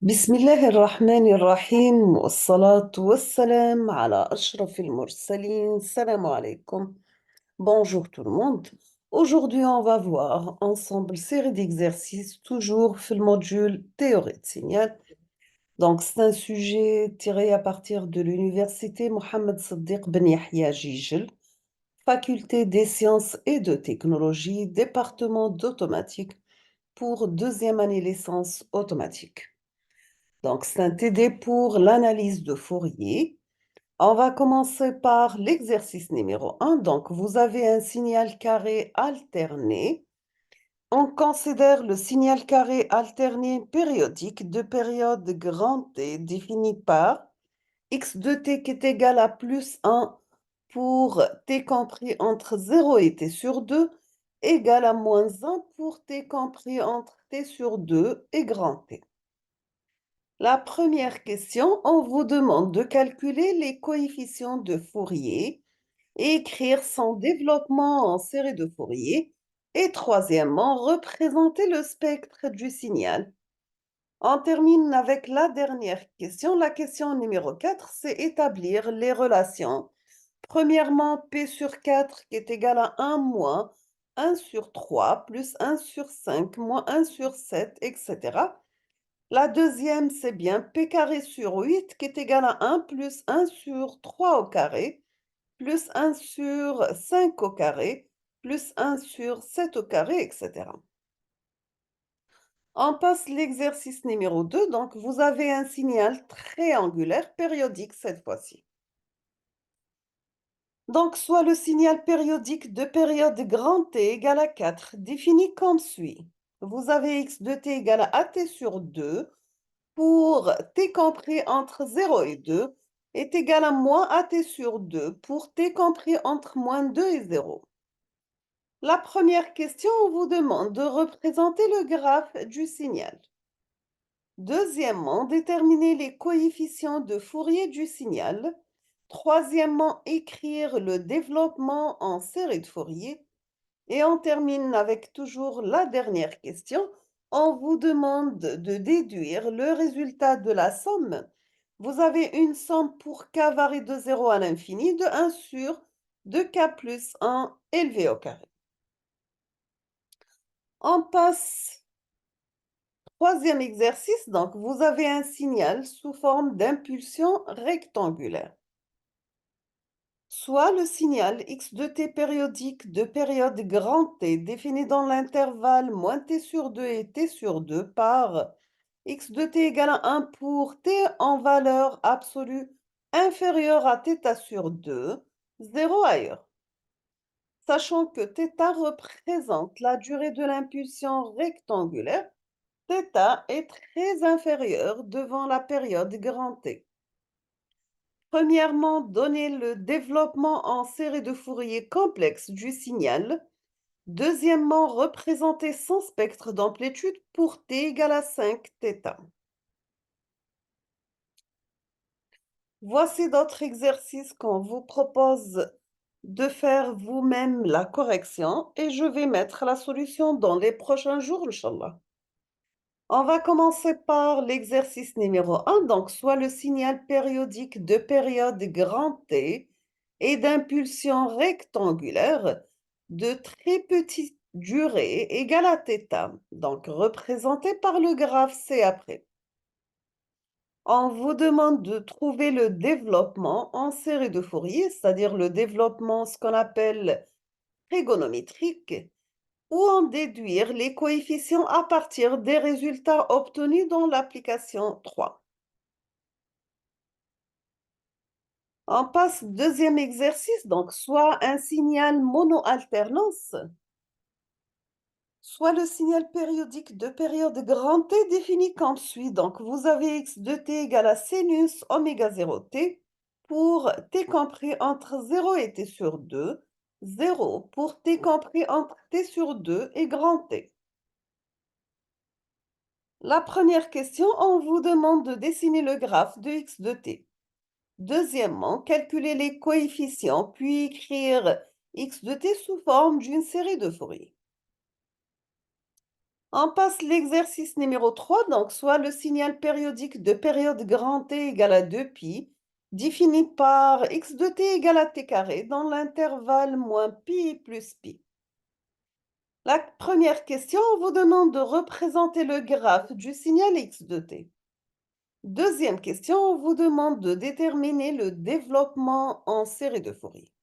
بسم الله الرحمن الرحيم والصلاة والسلام على أشرف المرسلين. Salam alaikum. Bonjour tout le monde. Aujourd'hui, on va voir ensemble série d'exercices, toujours في module théorie de signal. Donc, c'est un sujet tiré à partir de l'université Mohammed Siddiq Ben Yahya Jijel, faculté des sciences et de technologie, département d'automatique pour deuxième année licence automatique. Donc, c'est un TD pour l'analyse de Fourier. On va commencer par l'exercice numéro 1. Donc, vous avez un signal carré alterné. On considère le signal carré alterné périodique de période grand T défini par x de t qui est égal à plus 1 pour t compris entre 0 et t sur 2 égal à moins 1 pour t compris entre t sur 2 et grand T. La première question, on vous demande de calculer les coefficients de Fourier et écrire son développement en série de Fourier. Et troisièmement, représenter le spectre du signal. On termine avec la dernière question. La question numéro 4, c'est établir les relations. Premièrement, P sur 4 qui est égal à 1 moins 1 sur 3 plus 1 sur 5 moins 1 sur 7, etc. La deuxième, c'est bien P carré sur 8 qui est égal à 1 plus 1 sur 3 au carré plus 1 sur 5 au carré plus 1 sur 7 au carré, etc. On passe l'exercice numéro 2. Donc, vous avez un signal triangulaire périodique cette fois-ci. Donc, soit le signal périodique de période grand T égale à 4, défini comme suit. Vous avez x de t égale à at sur 2 pour t compris entre 0 et 2 est égal à moins at sur 2 pour t compris entre moins 2 et 0. La première question, on vous demande de représenter le graphe du signal. Deuxièmement, déterminer les coefficients de Fourier du signal. Troisièmement, écrire le développement en série de Fourier. Et on termine avec toujours la dernière question. On vous demande de déduire le résultat de la somme. Vous avez une somme pour k varie de 0 à l'infini de 1 sur 2k plus 1 élevé au carré. On passe au troisième exercice. Donc, vous avez un signal sous forme d'impulsion rectangulaire. Soit le signal x de t périodique de période grand T défini dans l'intervalle moins t sur 2 et t sur 2 par x de t égale à 1 pour t en valeur absolue inférieure à θ sur 2, 0 ailleurs. Sachant que θ représente la durée de l'impulsion rectangulaire, θ est très inférieur devant la période grand T. Premièrement, donner le développement en série de Fourier complexe du signal. Deuxièmement, représenter son spectre d'amplitude pour t égale à 5θ. Voici d'autres exercices qu'on vous propose de faire vous-même la correction et je vais mettre la solution dans les prochains jours, Inch'Allah. On va commencer par l'exercice numéro 1, donc soit le signal périodique de période grand T et d'impulsion rectangulaire de très petite durée égale à θ, donc représenté par le graphe ci-après. On vous demande de trouver le développement en série de Fourier, c'est-à-dire le développement, ce qu'on appelle trigonométrique, ou en déduire les coefficients à partir des résultats obtenus dans l'application 3. On passe au deuxième exercice, donc soit un signal mono-alternance, soit le signal périodique de période grand T défini comme suit. Donc vous avez x de t égale à sinus oméga 0 t pour t compris entre 0 et t sur 2, 0 pour t compris entre t sur 2 et grand T. La première question, on vous demande de dessiner le graphe de x de t. Deuxièmement, calculer les coefficients, puis écrire x de t sous forme d'une série de Fourier. On passe l'exercice numéro 3, donc soit le signal périodique de période grand T égale à 2π, défini par x de t égale à t carré dans l'intervalle moins pi plus pi. La première question vous demande de représenter le graphe du signal x de t. Deuxième question, on vous demande de déterminer le développement en série de Fourier.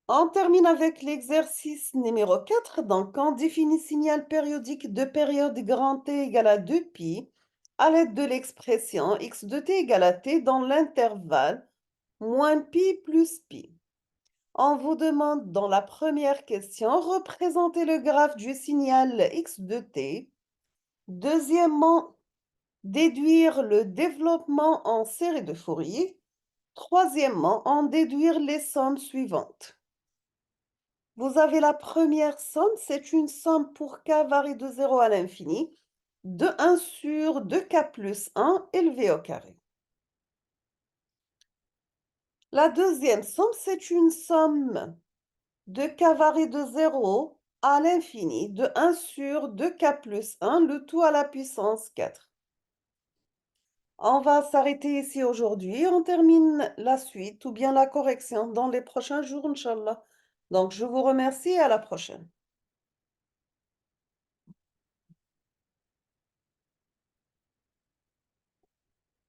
On termine avec l'exercice numéro 4. Donc, on définit signal périodique de période grand T égale à 2π à l'aide de l'expression x de t égale à t dans l'intervalle moins pi plus pi. On vous demande dans la première question, représenter le graphe du signal x de t. Deuxièmement, déduire le développement en série de Fourier. Troisièmement, en déduire les sommes suivantes. Vous avez la première somme, c'est une somme pour k varie de 0 à l'infini, de 1 sur 2k plus 1 élevé au carré. La deuxième somme, c'est une somme de k varie de 0 à l'infini, de 1 sur 2k plus 1, le tout à la puissance 4. On va s'arrêter ici aujourd'hui. On termine la suite ou bien la correction dans les prochains jours, Inch'Allah. Donc, je vous remercie et à la prochaine.